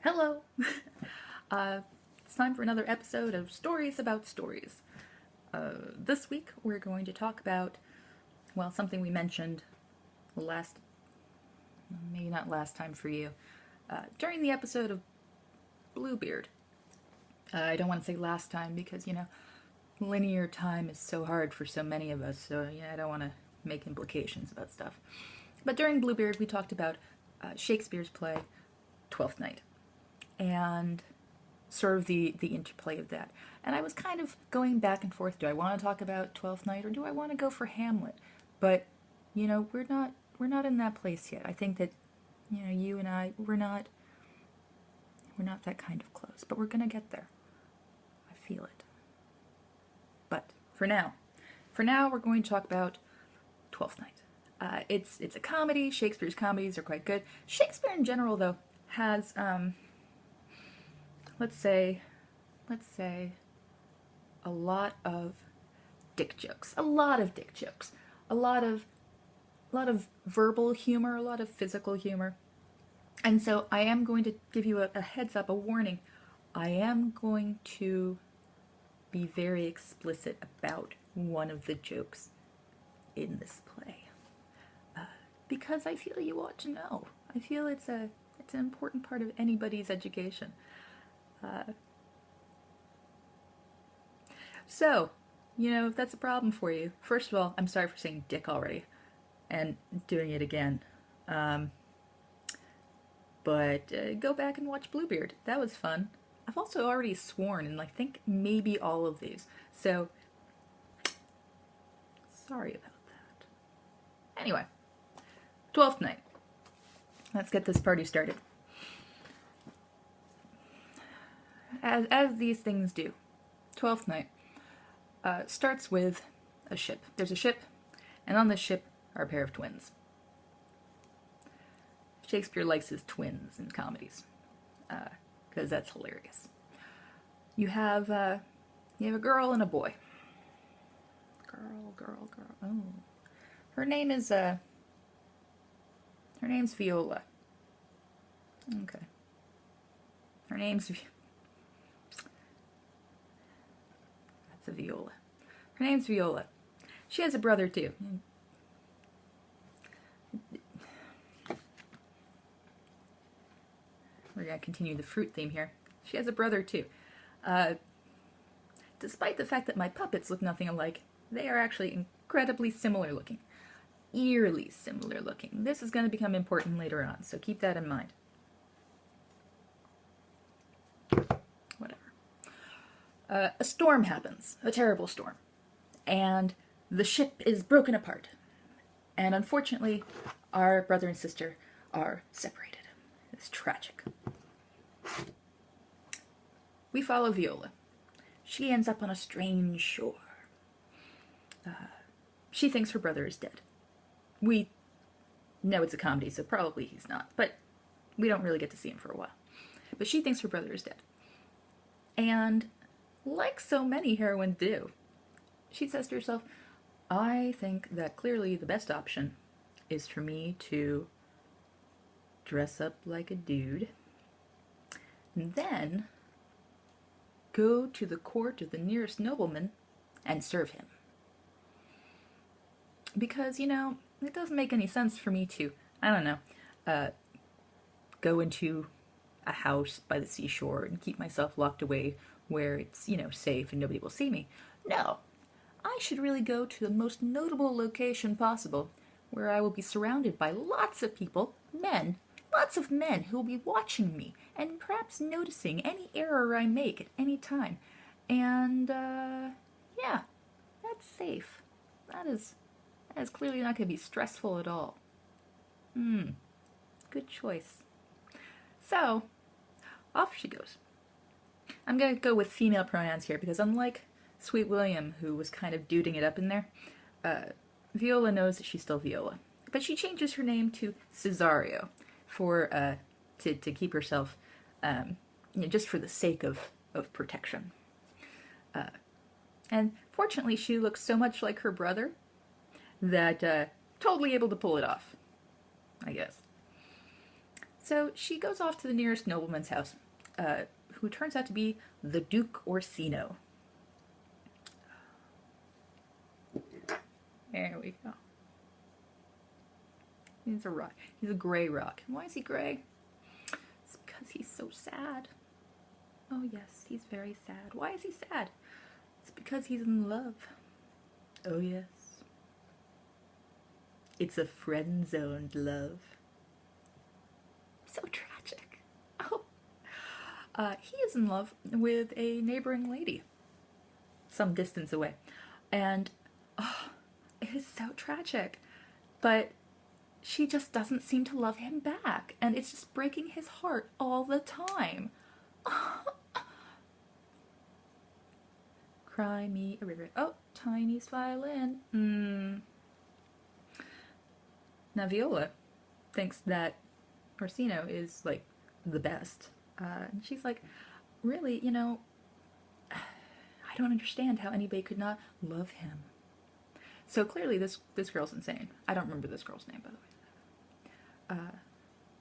Hello! It's time for another episode of Stories About Stories. This week we're going to talk about, well, something we mentioned maybe not last time for you, during the episode of Bluebeard. I don't want to say last time because, linear time is so hard for so many of us, so I don't want to make implications about stuff. But during Bluebeard we talked about Shakespeare's play, Twelfth Night, and sort of the interplay of that. And I was kind of going back and forth. Do I want to talk about Twelfth Night or do I want to go for Hamlet? But, we're not in that place yet. I think that, you and I, we're not that kind of close. But we're going to get there. I feel it. But for now we're going to talk about Twelfth Night. It's a comedy. Shakespeare's comedies are quite good. Shakespeare in general, though, has let's say a lot of dick jokes. A lot of dick jokes. A lot of verbal humor, a lot of physical humor. And so I am going to give you a heads up, a warning. I am going to be very explicit about one of the jokes in this play. Because I feel you ought to know. I feel it's an important part of anybody's education. So, if that's a problem for you, first of all, I'm sorry for saying dick already and doing it again. But go back and watch Bluebeard. That was fun. I've also already sworn in, I think, maybe all of these. So, sorry about that. Anyway, Twelfth Night. Let's get this party started. As these things do, Twelfth Night starts with a ship. There's a ship, and on this ship are a pair of twins. Shakespeare likes his twins in comedies, because that's hilarious. You have a girl and a boy. Girl. Oh, her name's Viola. Okay. That's a Viola. Her name's Viola. She has a brother too. We're going to continue the fruit theme here. She has a brother too. Despite the fact that my puppets look nothing alike, they are actually incredibly similar looking. Eerily similar looking. This is going to become important later on, so keep that in mind. Whatever. A storm happens, a terrible storm, and the ship is broken apart. And unfortunately, our brother and sister are separated. It's tragic. We follow Viola. She ends up on a strange shore. She thinks her brother is dead. We know it's a comedy, so probably he's not, but we don't really get to see him for a while. But she thinks her brother is dead. And like so many heroines do, she says to herself, I think that clearly the best option is for me to dress up like a dude and then go to the court of the nearest nobleman and serve him. Because, it doesn't make any sense for me to, go into a house by the seashore and keep myself locked away where it's, safe and nobody will see me. No, I should really go to the most notable location possible where I will be surrounded by lots of people, lots of men who will be watching me and perhaps noticing any error I make at any time. And, yeah, that's safe. That is clearly not going to be stressful at all. Good choice. So, off she goes. I'm going to go with female pronouns here because unlike Sweet William, who was kind of duding it up in there, Viola knows that she's still Viola. But she changes her name to Cesario to keep herself, just for the sake of protection. And fortunately, she looks so much like her brother that totally able to pull it off, I guess. So she goes off to the nearest nobleman's house, who turns out to be the Duke Orsino. There we go. He's a rock. He's a gray rock. Why is he gray? It's because he's so sad. Oh yes, he's very sad. Why is he sad? It's because he's in love. Oh yes. It's a friend-zoned love. So tragic. Oh. He is in love with a neighboring lady, some distance away. And, oh, it is so tragic. But she just doesn't seem to love him back. And it's just breaking his heart all the time. Cry me a river. Oh, Tiny's violin. Now Viola thinks that Orsino is, like, the best. And she's like, really, you know, I don't understand how anybody could not love him. So clearly this girl's insane. I don't remember this girl's name, by the way.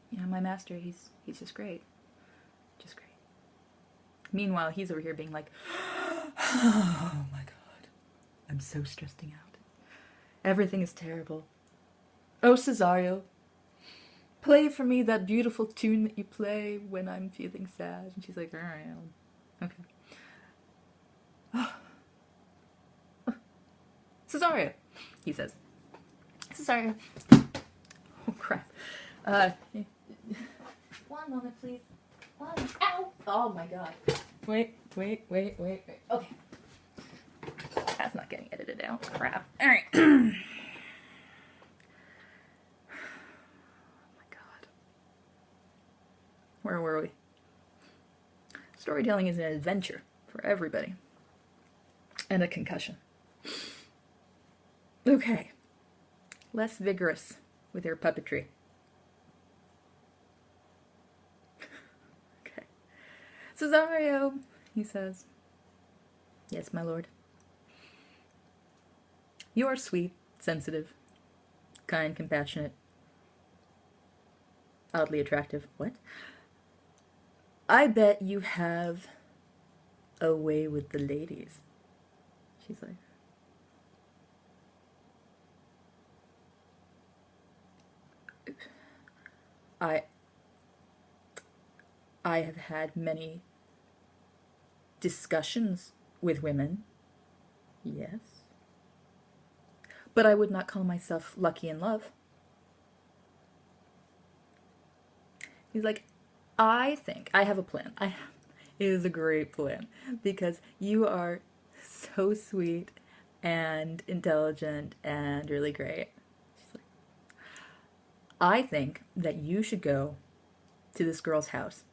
You know, my master, he's just great. Just great. Meanwhile, he's over here being like, oh my god, I'm so stressing out. Everything is terrible. Oh, Cesario, play for me that beautiful tune that you play when I'm feeling sad. And she's like, all right, okay. Cesario, he says. Cesario. Oh, crap. One moment, please. Ow! Oh, my God. Wait. Okay. That's not getting edited out. Crap. All right. Where were we? Storytelling is an adventure for everybody. And a concussion. Okay. Less vigorous with your puppetry. Okay. Cesario, he says. Yes, my lord. You are sweet, sensitive, kind, compassionate, oddly attractive. What? I bet you have a way with the ladies. She's like, I have had many discussions with women. Yes. But I would not call myself lucky in love. He's like, I think I have a plan. It is a great plan because you are so sweet and intelligent and really great. She's like, I think that you should go to this girl's house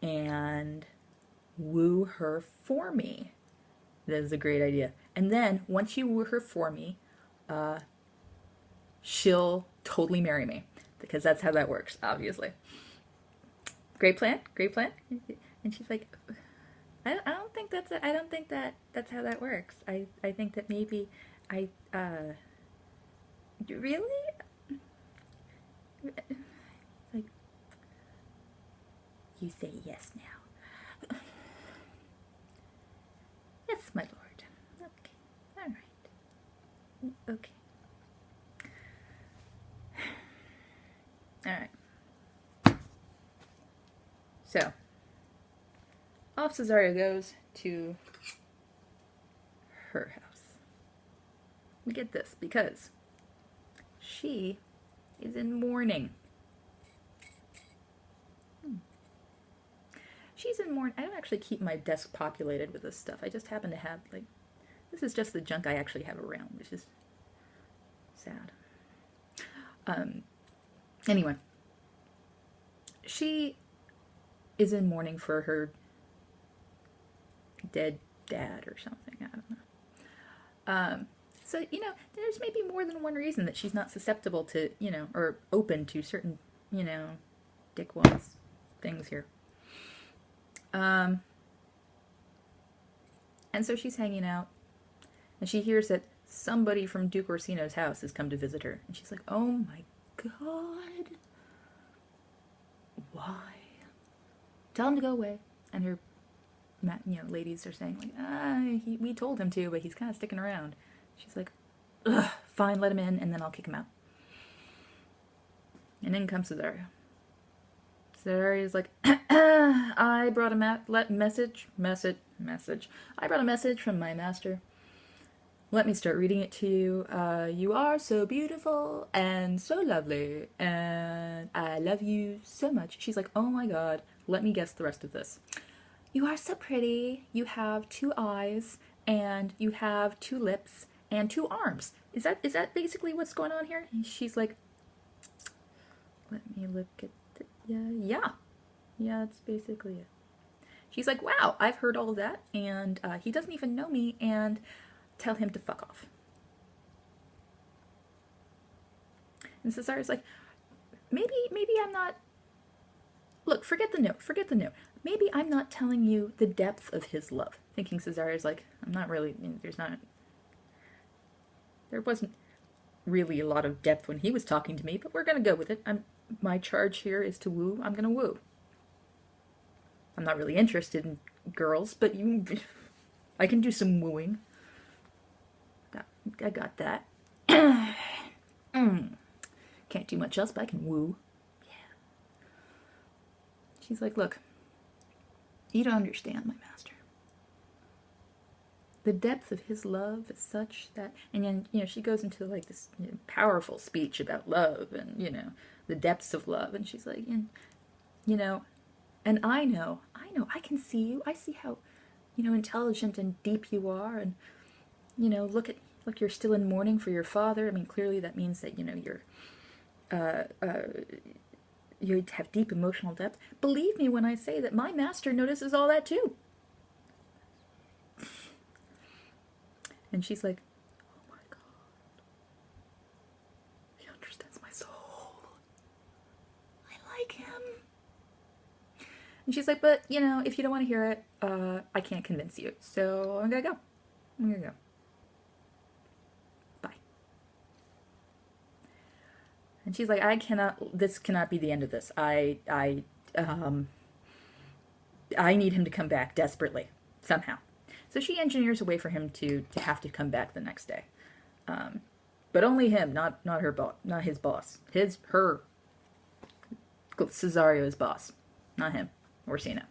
and woo her for me. That is a great idea. And then once you woo her for me, she'll totally marry me because that's how that works, obviously. Great plan, great plan. And she's like, I don't think that's how that works. I think that maybe really? Like, you say yes now. Yes, my lord. Okay, all right. Okay. All right. So, off Cesario goes to her house. We get this because she is in mourning. She's in mourning. I don't actually keep my desk populated with this stuff. I just happen to have, like, this is just the junk I actually have around, which is sad. Anyway, she is in mourning for her dead dad or something. I don't know. So, you know, there's maybe more than one reason that she's not susceptible to, you know, or open to certain, you know, dickwads things here. And so she's hanging out, and she hears that somebody from Duke Orsino's house has come to visit her. And she's like, oh my god. why? Tell him to go away. And her, ladies are saying, like, we told him to, but he's kind of sticking around. She's like, ugh, fine, let him in, and then I'll kick him out. And in comes Cesario. Cesario's like, I brought a message. I brought a message from my master. Let me start reading it to you. You are so beautiful and so lovely, and I love you so much. She's like, oh my god, let me guess the rest of this. You are so pretty. You have 2 eyes, and you have 2 lips, and 2 arms. Is that basically what's going on here? And she's like, let me look at it. Yeah, that's basically it. She's like, wow, I've heard all of that, and he doesn't even know me, and tell him to fuck off. And Cesario's like, maybe I'm not, look, forget the note. Maybe I'm not telling you the depth of his love. Thinking Cesario's like, I'm not really, there wasn't really a lot of depth when he was talking to me, but we're gonna go with it. My charge here is to woo. I'm gonna woo. I'm not really interested in girls, but I can do some wooing. I got that. Can't do much else, but I can woo. Yeah. She's like, look, you don't understand, my master. The depth of his love is such that, and then, she goes into like this powerful speech about love and, the depths of love. And she's like, and I know, I can see you. I see how, intelligent and deep you are. And, look, you're still in mourning for your father. I mean, clearly that means that, you have deep emotional depth. Believe me when I say that my master notices all that too. And she's like, oh my god. He understands my soul. I like him. And she's like, but, if you don't want to hear it, I can't convince you. So I'm gonna go. Bye. And she's like, this cannot be the end of this. I need him to come back desperately, somehow. So she engineers a way for him to have to come back the next day. But only him, not her boss, not his boss. Cesario's boss. Not him. Orsino.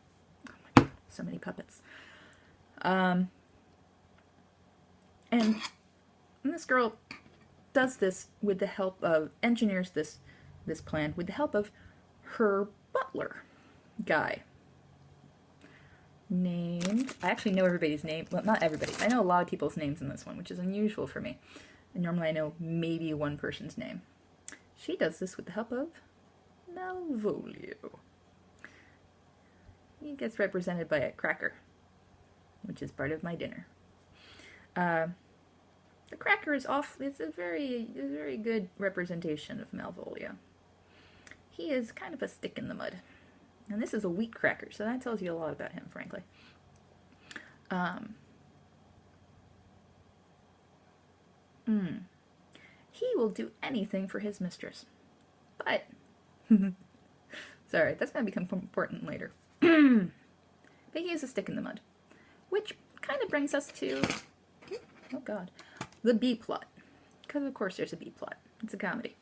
Oh my god, so many puppets. And this girl does this with the help of, engineers this plan with the help of her butler guy. Named, I actually know everybody's name. Well, not everybody. I know a lot of people's names in this one, which is unusual for me. And normally I know maybe one person's name. She does this with the help of Malvolio. He gets represented by a cracker, which is part of my dinner. The cracker is it's a very good representation of Malvolio. He is kind of a stick in the mud. And this is a wheat cracker, so that tells you a lot about him, frankly. He will do anything for his mistress. But, sorry, that's going to become important later. But he is a stick in the mud. Which kind of brings us to, oh god, the B plot. Because of course there's a B plot. It's a comedy.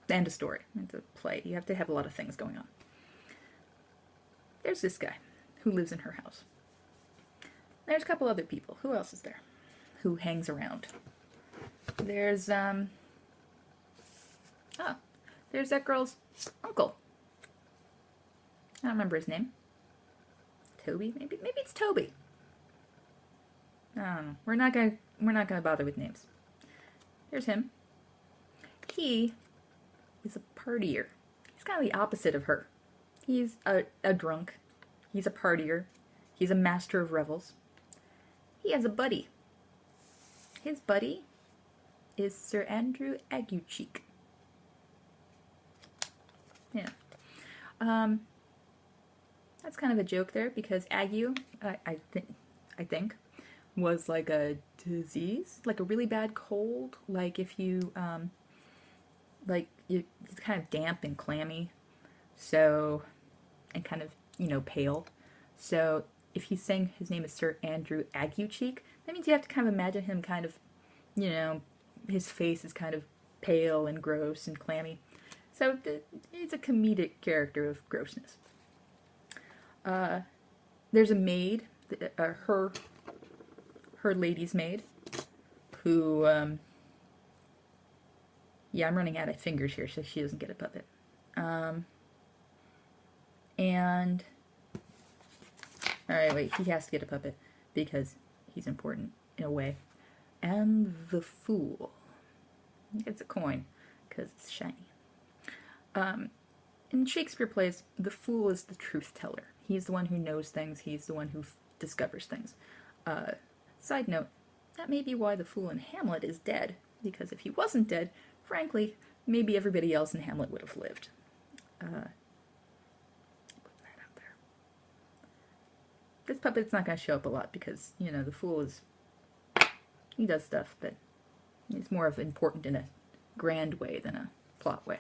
And a story. It's a play. You have to have a lot of things going on. There's this guy who lives in her house. There's a couple other people. Who else is there? Who hangs around? There's, there's that girl's uncle. I don't remember his name. Toby? Maybe it's Toby. I don't know. We're not gonna bother with names. There's him. He is a partier. He's kind of the opposite of her. He's a drunk. He's a partier. He's a master of revels. He has a buddy. His buddy is Sir Andrew Aguecheek. Yeah. That's kind of a joke there because ague, I think, was like a disease, like a really bad cold. Like if you, it's kind of damp and clammy. So, and kind of, pale. So if he's saying his name is Sir Andrew Aguecheek, that means you have to kind of imagine him kind of, his face is kind of pale and gross and clammy. So he's a comedic character of grossness. There's a maid, her lady's maid, who, yeah, I'm running out of fingers here, so she doesn't get a puppet. And, alright, wait, he has to get a puppet, because he's important, in a way. And the fool. He gets a coin, because it's shiny. In Shakespeare plays, the fool is the truth teller. He's the one who knows things, he's the one who discovers things. Side note, that may be why the fool in Hamlet is dead, because if he wasn't dead, frankly, maybe everybody else in Hamlet would have lived. Putting that out there. This puppet's not going to show up a lot because, the fool is... he does stuff, but it's more of important in a grand way than a plot way.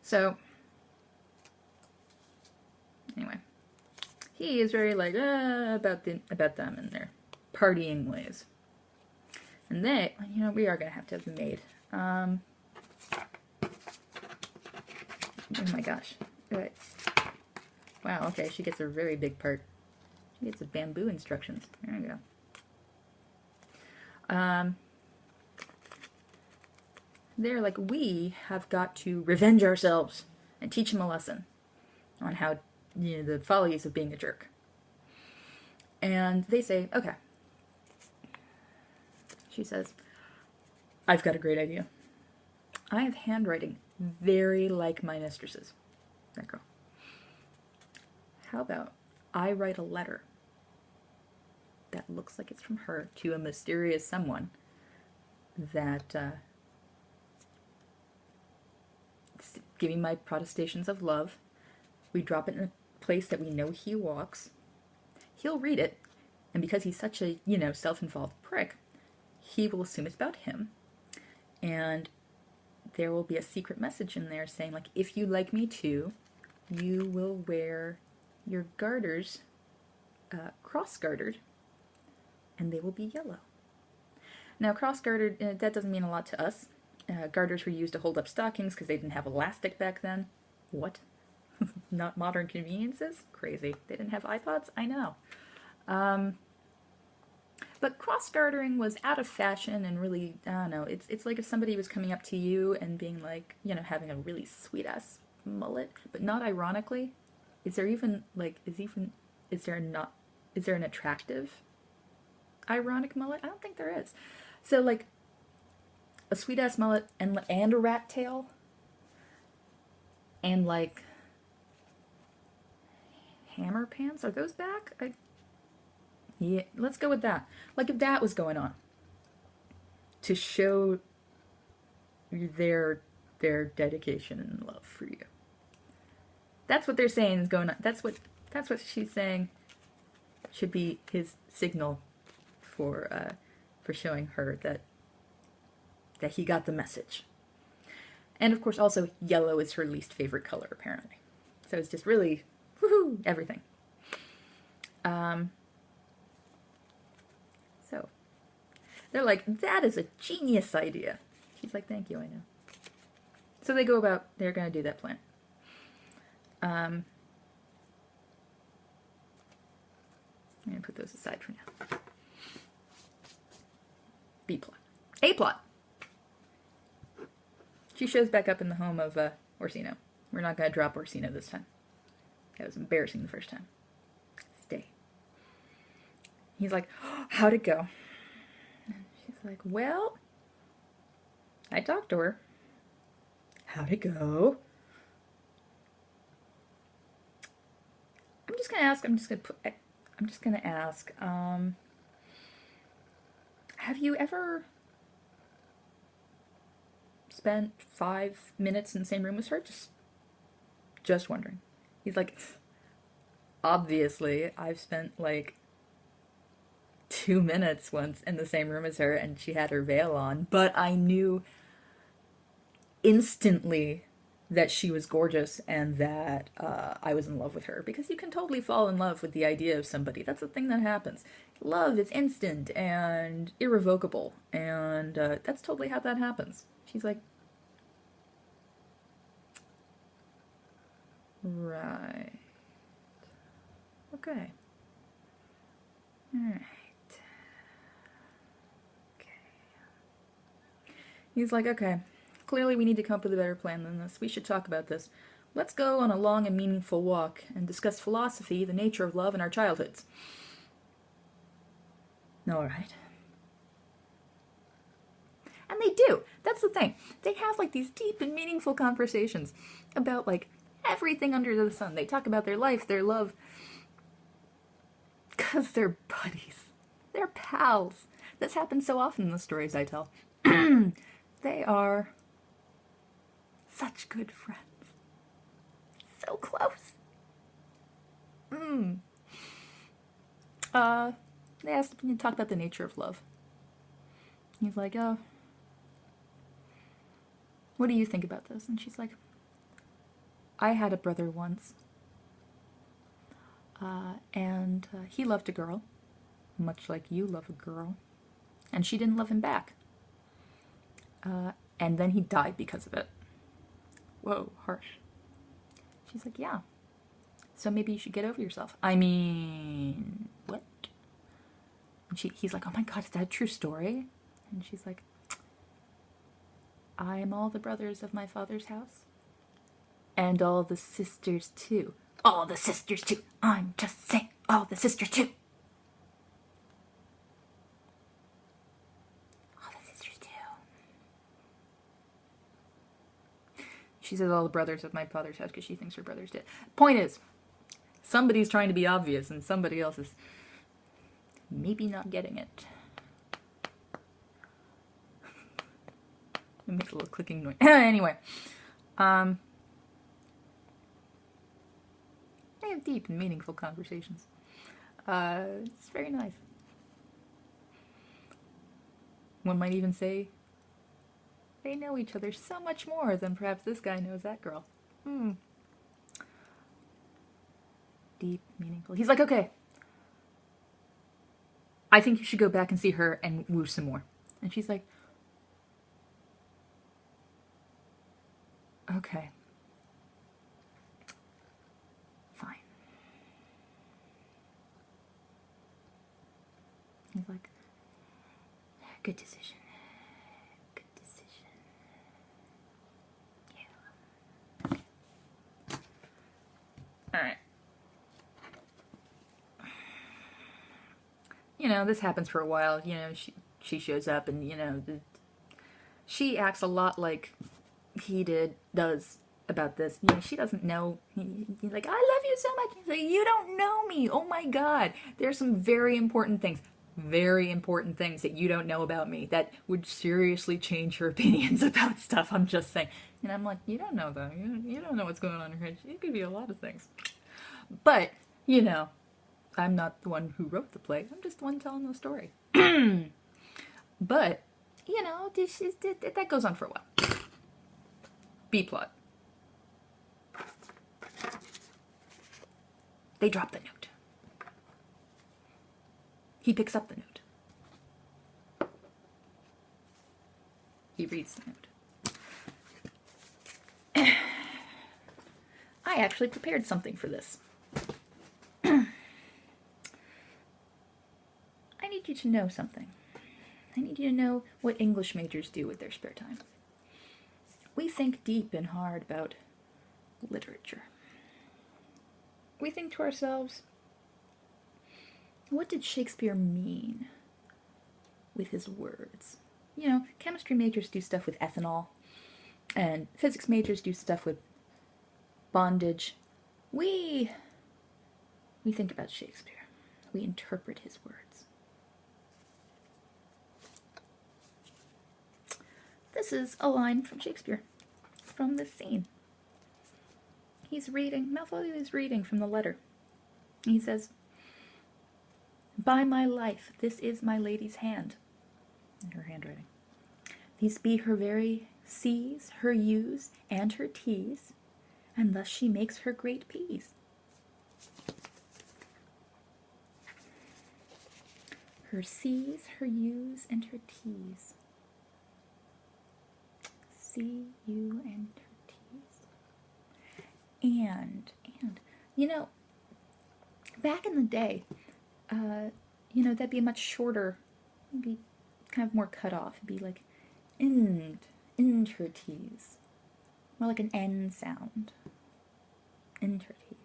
So, anyway, he is very like, about them and their partying ways. And they, we are going to have the maid. Oh my gosh. Right. Wow, okay, she gets a very big part. She gets the bamboo instructions. There we go. They're like, we have got to revenge ourselves and teach him a lesson on how, the follies of being a jerk. And they say, okay. She says, I've got a great idea. I have handwriting very like my mistress's. That girl. How about I write a letter that looks like it's from her to a mysterious someone that, giving my protestations of love. We drop it in a place that we know he walks. He'll read it, and because he's such a, self-involved prick, he will assume it's about him. And there will be a secret message in there saying, like, if you like me too, you will wear your garters cross-gartered, and they will be yellow. Now, cross-gartered, that doesn't mean a lot to us. Garters were used to hold up stockings because they didn't have elastic back then. What? Not modern conveniences? Crazy. They didn't have iPods? I know. But cross-gartering was out of fashion and really, I don't know, it's like if somebody was coming up to you and being like, having a really sweet-ass mullet, but not ironically. Is there even, is there an attractive ironic mullet? I don't think there is. So, like, a sweet-ass mullet and a rat tail and, like, hammer pants? Are those back? Yeah, let's go with that. Like, if that was going on to show their dedication and love for you. That's what they're saying is going on. That's what she's saying should be his signal for showing her that he got the message. And of course, also yellow is her least favorite color, apparently. So it's just really woohoo everything. So they're like, that is a genius idea. She's like, thank you, I know. So they go about, they're going to do that plan. I'm going to put those aside for now. B plot. A plot. She shows back up in the home of Orsino. We're not going to drop Orsino this time. That was embarrassing the first time. Stay. He's like, oh, how'd it go? And she's like, well, I talked to her. How'd it go? I'm just going to ask, have you ever spent 5 minutes in the same room with her? Just wondering. He's like, obviously, I've spent like 2 minutes once in the same room as her and she had her veil on, but I knew instantly that she was gorgeous and that I was in love with her. Because you can totally fall in love with the idea of somebody. That's a thing that happens. Love is instant and irrevocable, and that's totally how that happens. She's like, right. Okay. Alright. Okay. He's like, okay, clearly we need to come up with a better plan than this. We should talk about this. Let's go on a long and meaningful walk and discuss philosophy, the nature of love, and our childhoods. Alright. And they do. That's the thing. They have like these deep and meaningful conversations about like everything under the sun. They talk about their life, their love, because they're buddies. They're pals. This happens so often in the stories I tell. They are such good friends. So close. They asked him to talk about the nature of love. He's like, oh, what do you think about this? And she's like, I had a brother once. And he loved a girl, much like you love a girl. And she didn't love him back. And then he died because of it. Whoa, harsh. She's like, yeah. So maybe you should get over yourself. I mean, what? And he's like, oh my god, is that a true story? And she's like, I am all the brothers of my father's house. And all the sisters too. All the sisters too. I'm just saying, all the sisters too. All the sisters too. She says all the brothers of my father's house because she thinks her brother's dead. Point is, somebody's trying to be obvious and somebody else is maybe not getting it. It makes a little clicking noise. Anyway, they have deep and meaningful conversations. It's very nice. One might even say they know each other so much more than perhaps this guy knows that girl. Deep, meaningful. He's like, okay, I think you should go back and see her and woo some more. And she's like, okay. Fine. He's like, good decision. Good decision. Yeah. Okay. Alright. You know, this happens for a while. You know, she shows up and, you know, she acts a lot like he does about this. You know, she doesn't know. He's like, I love you so much. He's like, you don't know me. Oh my god. There's some very important things that you don't know about me that would seriously change your opinions about stuff. I'm just saying. And I'm like, you don't know though. You don't know what's going on in her head. It could be a lot of things. But, you know, I'm not the one who wrote the play. I'm just the one telling the story. But, you know, that goes on for a while. B-plot. They drop the note. He picks up the note. He reads the note. I actually prepared something for this. I need you to know something. I need you to know what English majors do with their spare time. We think deep and hard about literature. We think to ourselves, what did Shakespeare mean with his words? You know, chemistry majors do stuff with ethanol, and physics majors do stuff with bondage. We think about Shakespeare. We interpret his words. This is a line from Shakespeare, from this scene. He's reading, Malvolio is reading from the letter. He says, by my life, this is my lady's hand. In her handwriting. These be her very sees her U's and her T's, and thus she makes her great P's. Her C's, her U's, and her T's. C, U, and her T's. And, back in the day, that'd be a much shorter, it'd be kind of more cut off. It'd be like, and her T's. More like an N sound. And her T's.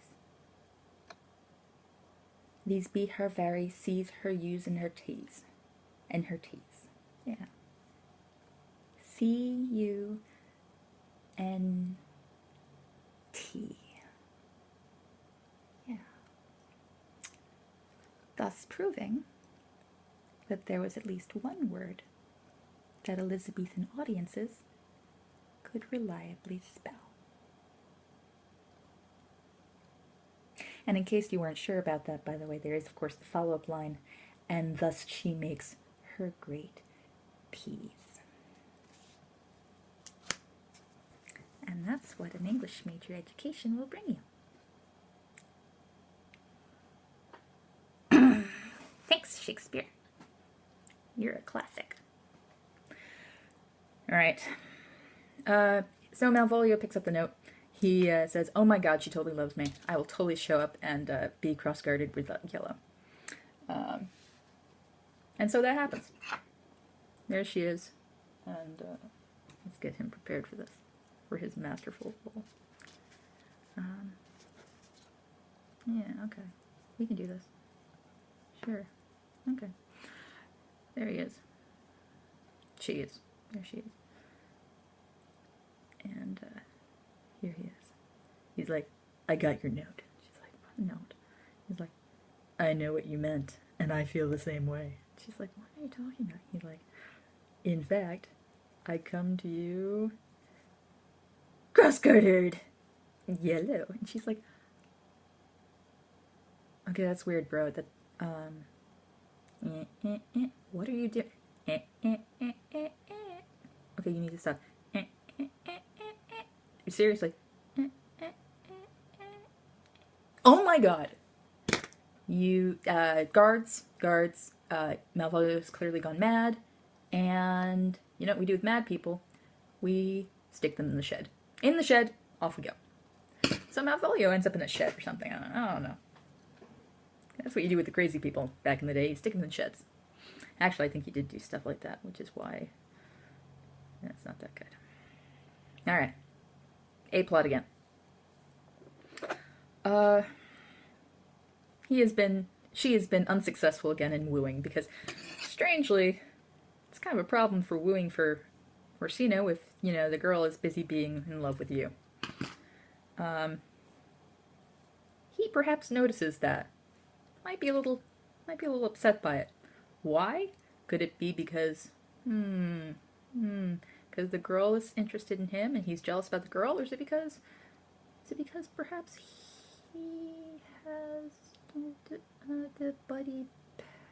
These be her very C's, her U's, and her T's. And her T's. Yeah. C-U-N-T. Yeah. Thus proving that there was at least one word that Elizabethan audiences could reliably spell. And in case you weren't sure about that, by the way, there is, of course, the follow-up line, and thus she makes her great P's. And that's what an English major education will bring you. Thanks, Shakespeare. You're a classic. All right. So Malvolio picks up the note. He says, "Oh my God, she totally loves me. I will totally show up and be cross-guarded with yellow." And so that happens. There she is. And let's get him prepared for this, for his masterful role. Yeah, okay. We can do this. Sure. Okay. There he is. She is. There she is. And here he is. He's like, "I got your note." She's like, "What note?" He's like, "I know what you meant, and I feel the same way." She's like, "What are you talking about?" He's like, "In fact, I come to you cross-guarded yellow." And she's like, "Okay, that's weird, bro. That, what are you doing? Okay, you need to stop. Seriously. Oh my God. You, guards, Malvolio's clearly gone mad, and you know what we do with mad people? We stick them in the shed. In the shed, off we go. So Malvolio ends up in a shed or something. I don't know. That's what you do with the crazy people back in the day. You stick them in sheds. Actually, I think he did do stuff like that, which is why it's not that good. All right. A-plot again. She has been unsuccessful again in wooing, because, strangely, it's kind of a problem for wooing for Orsino if, the girl is busy being in love with you. He perhaps notices that. Might be a little upset by it. Why? Could it be because, because the girl is interested in him and he's jealous about the girl, or is it because perhaps he has the buddy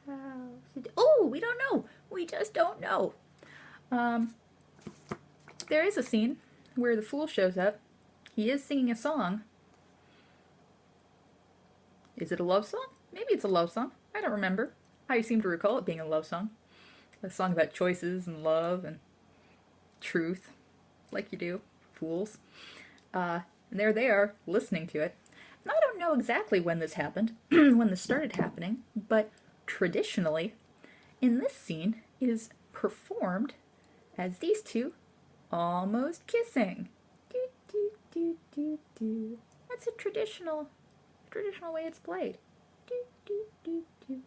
pals? Oh, we don't know. We just don't know. There is a scene where the fool shows up. He is singing a song. Is it a love song? Maybe it's a love song. I don't remember. I seem to recall it being a love song. A song about choices and love and truth, like you do, fools. And there they are, listening to it. And I don't know exactly when this happened, when this started happening, but traditionally, in this scene, it is performed as these two almost kissing. Do, do, do, do, do. That's a traditional way it's played. Do, do, do, do.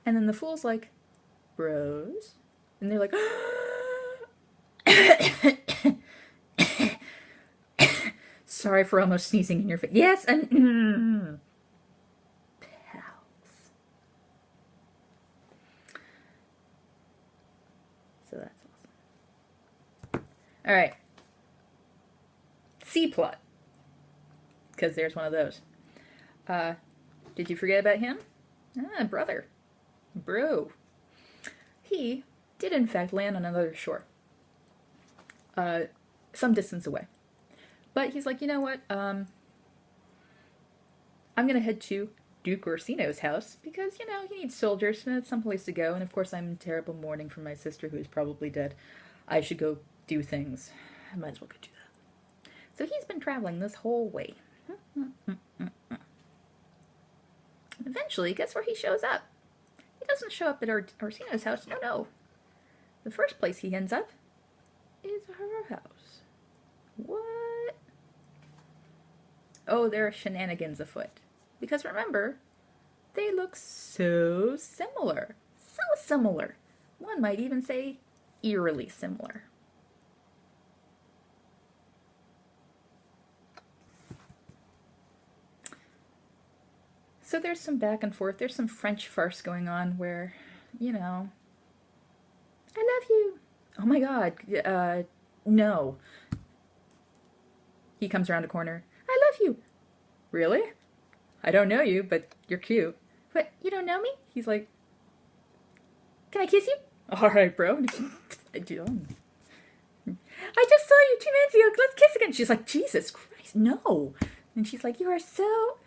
And then the fool's like, "Bros?" And they're like, "Sorry for almost sneezing in your face." Yes, and pals. So that's awesome. All right. C-plot. Because there's one of those. Did you forget about him? Brother. Bro. He did in fact land on another shore. some distance away. But he's like, you know what? I'm going to head to Duke Orsino's house because, you know, he needs soldiers and it's someplace to go. And of course, I'm in terrible mourning for my sister who is probably dead. I should go do things. I might as well go do that. So he's been traveling this whole way. Eventually, guess where he shows up? He doesn't show up at Orsino's house. No. The first place he ends up is her house. What? Oh, there are shenanigans afoot. Because remember, they look so similar. So similar. One might even say eerily similar. So there's some back and forth. There's some French farce going on where, you know, I love you. Oh my God. No. He comes around a corner. I love you. Really? I don't know you, but you're cute. But you don't know me? He's like, can I kiss you? All right, bro. I do. I just saw you 2 minutes ago. Let's kiss again. She's like, Jesus Christ, no. And she's like, you are so...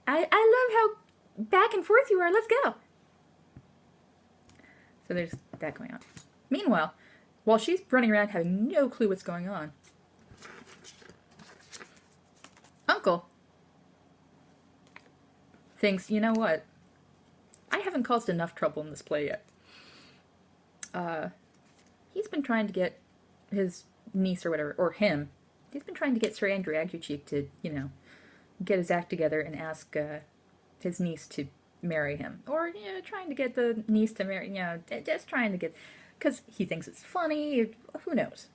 I love how back and forth you are. Let's go. So there's that going on. Meanwhile, while she's running around having no clue what's going on, Uncle thinks, you know what? I haven't caused enough trouble in this play yet. He's been trying to get his niece or whatever, or him, he's been trying to get Sir Andrew Aguecheek to, you know, get his act together and ask his niece to marry him. Or, you know, trying to get the niece to marry, you know, just trying to get, because he thinks it's funny, who knows.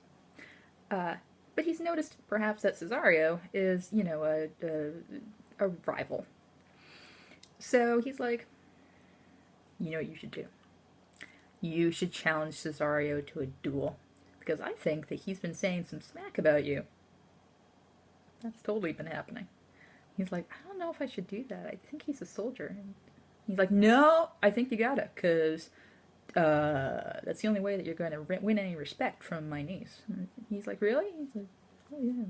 But he's noticed perhaps that Cesario is, you know, a rival. So he's like, you know what you should do? You should challenge Cesario to a duel. Because I think that he's been saying some smack about you. That's totally been happening. He's like, I don't know if I should do that. I think he's a soldier. And he's like, no, I think you gotta. Because that's the only way that you're going to win any respect from my niece. And he's like, really? He's like, oh yeah.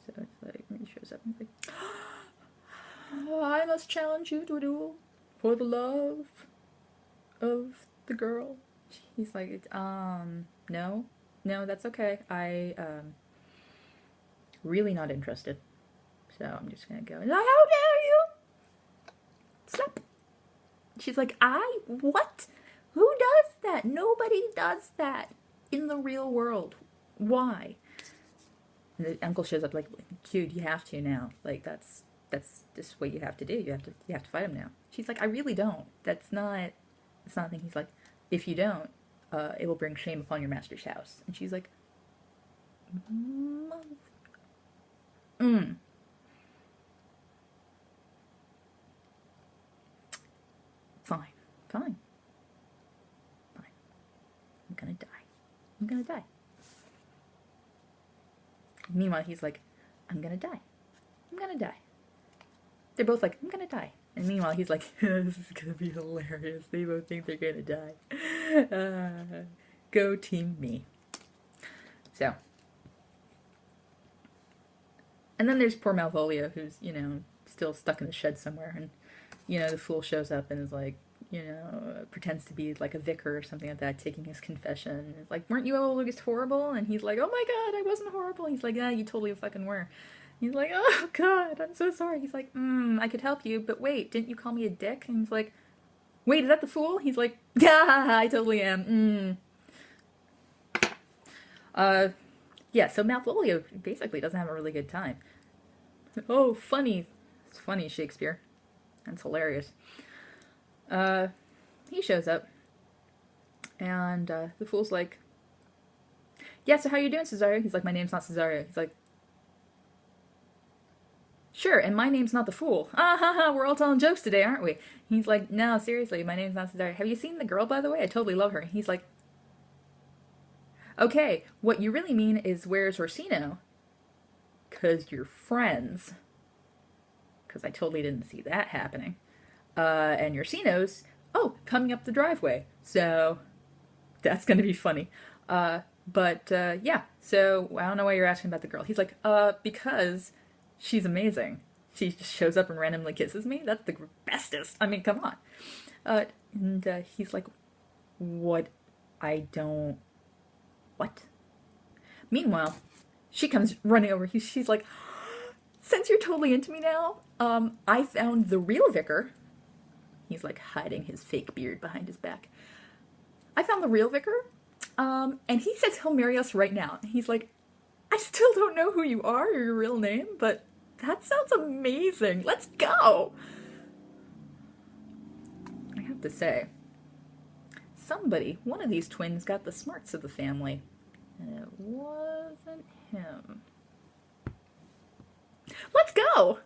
So it's like, he shows up and he's like, oh, I must challenge you to a duel for the love of the girl. He's like, no, that's okay. I, really not interested. So I'm just gonna go, how dare you? Slap. She's like, what? Who does that? Nobody does that in the real world. Why? And the uncle shows up like, dude, you have to now. Like, that's just what you have to do. You have to fight him now. She's like, I really don't. It's not a thing. He's like, if you don't, it will bring shame upon your master's house. And she's like, Fine. I'm gonna die. Meanwhile, he's like, I'm gonna die. They're both like, I'm gonna die. And meanwhile, he's like, this is gonna be hilarious. They both think they're gonna die. Go team me. So. And then there's poor Malvolio, who's, you know, still stuck in the shed somewhere. And, you know, the fool shows up and is like, you know, pretends to be like a vicar or something like that, taking his confession. It's like, weren't you always horrible? And he's like, oh my God, I wasn't horrible. He's like, yeah, you totally fucking were. He's like, oh God, I'm so sorry. He's like, I could help you, but wait, didn't you call me a dick? And he's like, wait, is that the fool? He's like, yeah, I totally am. Yeah, so Malvolio basically doesn't have a really good time. Oh, funny. It's funny, Shakespeare. That's hilarious. He shows up, and the fool's like, yeah, so how you doing, Cesario? He's like, my name's not Cesario. He's like, sure, and my name's not the fool. We're all telling jokes today, aren't we? He's like, no, seriously, my name's not Cesario. Have you seen the girl, by the way? I totally love her. He's like, okay, what you really mean is, where's Orsino? 'Cause you're friends. 'Cause I totally didn't see that happening. And Orsino's, coming up the driveway. So, that's gonna be funny. But yeah, so I don't know why you're asking about the girl. He's like, because she's amazing. She just shows up and randomly kisses me. That's the bestest. I mean, come on. And he's like, what? I don't. What? Meanwhile, she comes running over. She's like, since you're totally into me now, I found the real vicar. He's like hiding his fake beard behind his back. I found the real vicar, and he says he'll marry us right now. He's like, I still don't know who you are or your real name, but that sounds amazing. Let's go. I have to say, one of these twins got the smarts of the family, and it wasn't him. Let's go.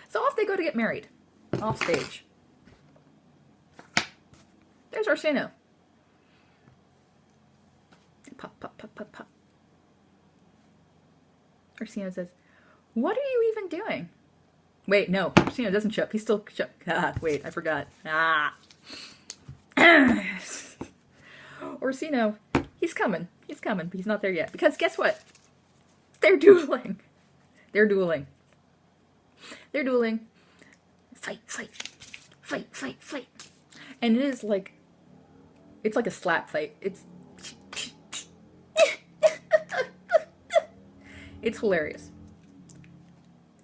So off they go to get married, off stage. There's Orsino. Pop, pop, pop, pop, pop. Orsino says, what are you even doing? Wait, no, Orsino doesn't show up. He's still wait, I forgot. Orsino, he's coming, but he's not there yet. Because guess what? They're dueling. Fight, fight, fight, fight, fight. And it is like, it's like a slap fight. It's hilarious.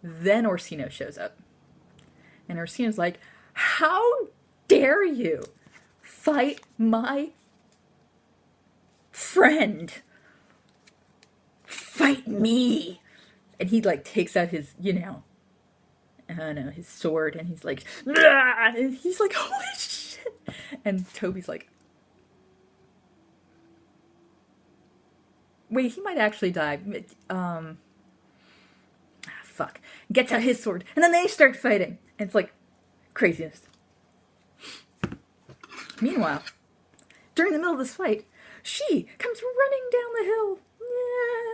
Then Orsino shows up. And Orsino's like, how dare you fight my friend? Fight me. And he like takes out his, his sword, and he's like, ah! And he's like, holy shit. And Toby's like, wait, he might actually die. Fuck. Gets out his sword, and then they start fighting. And it's like craziness. Meanwhile, during the middle of this fight, she comes running down the hill. Yeah.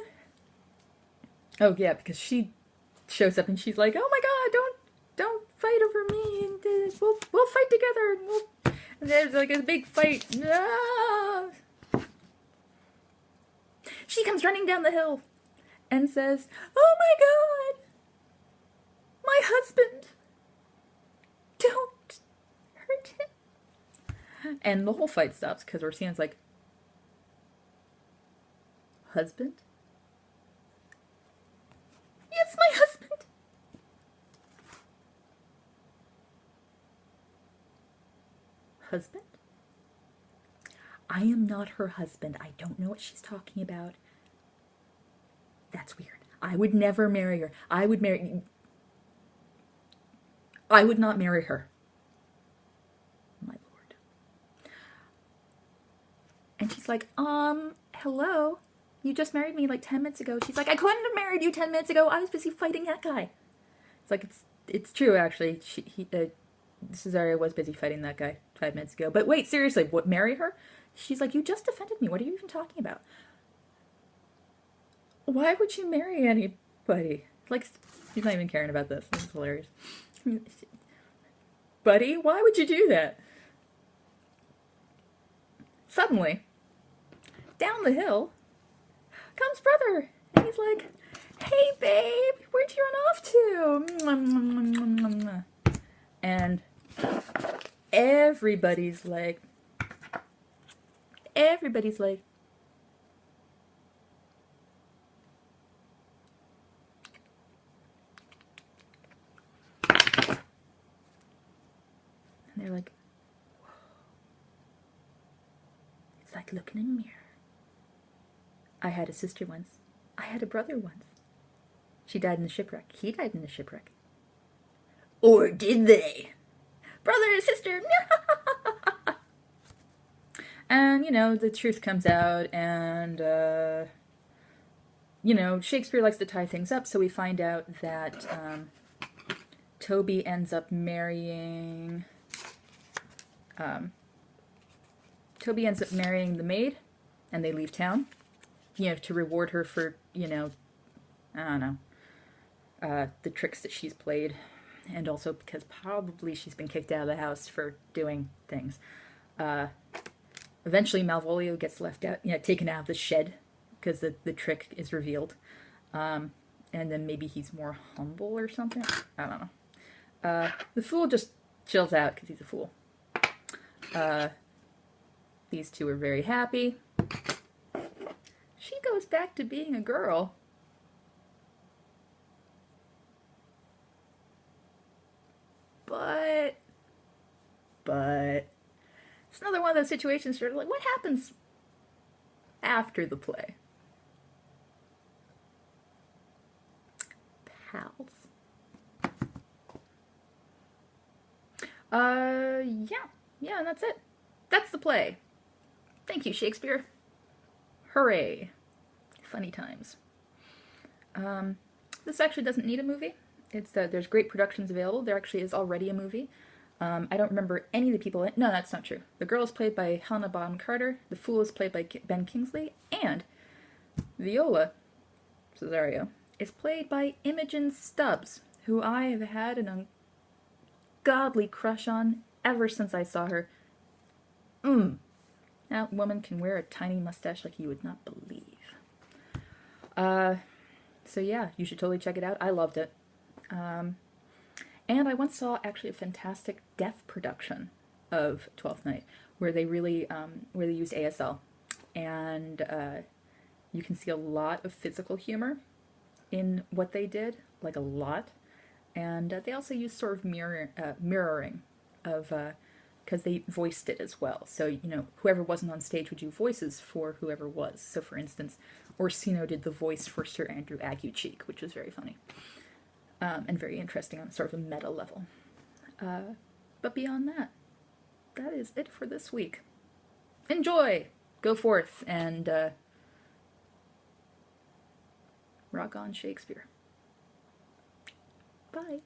Oh yeah, because she shows up and she's like, "Oh my God, don't fight over me, and we'll fight together, and there's like a big fight." Ah. She comes running down the hill and says, "Oh my God, my husband, don't hurt him." And the whole fight stops because Orsino's like, "Husband? Yes, my husband." Husband? I am not her husband. I don't know what she's talking about. That's weird. I would never marry her. I would not marry her. My lord. And she's like, hello? You just married me like 10 minutes ago. She's like, I couldn't have married you 10 minutes ago. I was busy fighting that guy. It's like, it's true, actually. Cesaria was busy fighting that guy 5 minutes ago. But wait, seriously, what, marry her? She's like, you just offended me. What are you even talking about? Why would you marry anybody? Like, he's not even caring about this. This is hilarious. Buddy, why would you do that? Suddenly, down the hill comes brother. And he's like, hey, babe, where'd you run off to? And everybody's like, and they're like, whoa. It's like looking in a mirror. I had a sister once. I had a brother once. She died in the shipwreck. He died in the shipwreck. Or did they? Brother and sister. And, the truth comes out, and, Shakespeare likes to tie things up, so we find out that Toby ends up marrying the maid, and they leave town, to reward her for, I don't know, the tricks that she's played, and also because probably she's been kicked out of the house for doing things. Eventually, Malvolio gets left out, taken out of the shed because the trick is revealed. And then maybe he's more humble or something. I don't know. The fool just chills out because he's a fool. These two are very happy. She goes back to being a girl. But it's another one of those situations where, like, what happens after the play? Pals. Yeah, and that's it. That's the play. Thank you, Shakespeare. Hooray. Funny times. This actually doesn't need a movie. There's great productions available. There actually is already a movie. I don't remember any of the people in it. No, that's not true. The girl is played by Helena Bonham Carter. The fool is played by Ben Kingsley. And Viola Cesario is played by Imogen Stubbs, who I have had an ungodly crush on ever since I saw her. That woman can wear a tiny mustache like you would not believe. So yeah, you should totally check it out. I loved it. And I once saw actually a fantastic deaf production of Twelfth Night, where they really, where they used ASL. And you can see a lot of physical humor in what they did, like a lot. And they also used sort of mirroring of, because they voiced it as well. So, whoever wasn't on stage would do voices for whoever was. So, for instance, Orsino did the voice for Sir Andrew Aguecheek, which was very funny. And very interesting on sort of a meta level. But beyond that, that is it for this week. Enjoy! Go forth and rock on Shakespeare. Bye.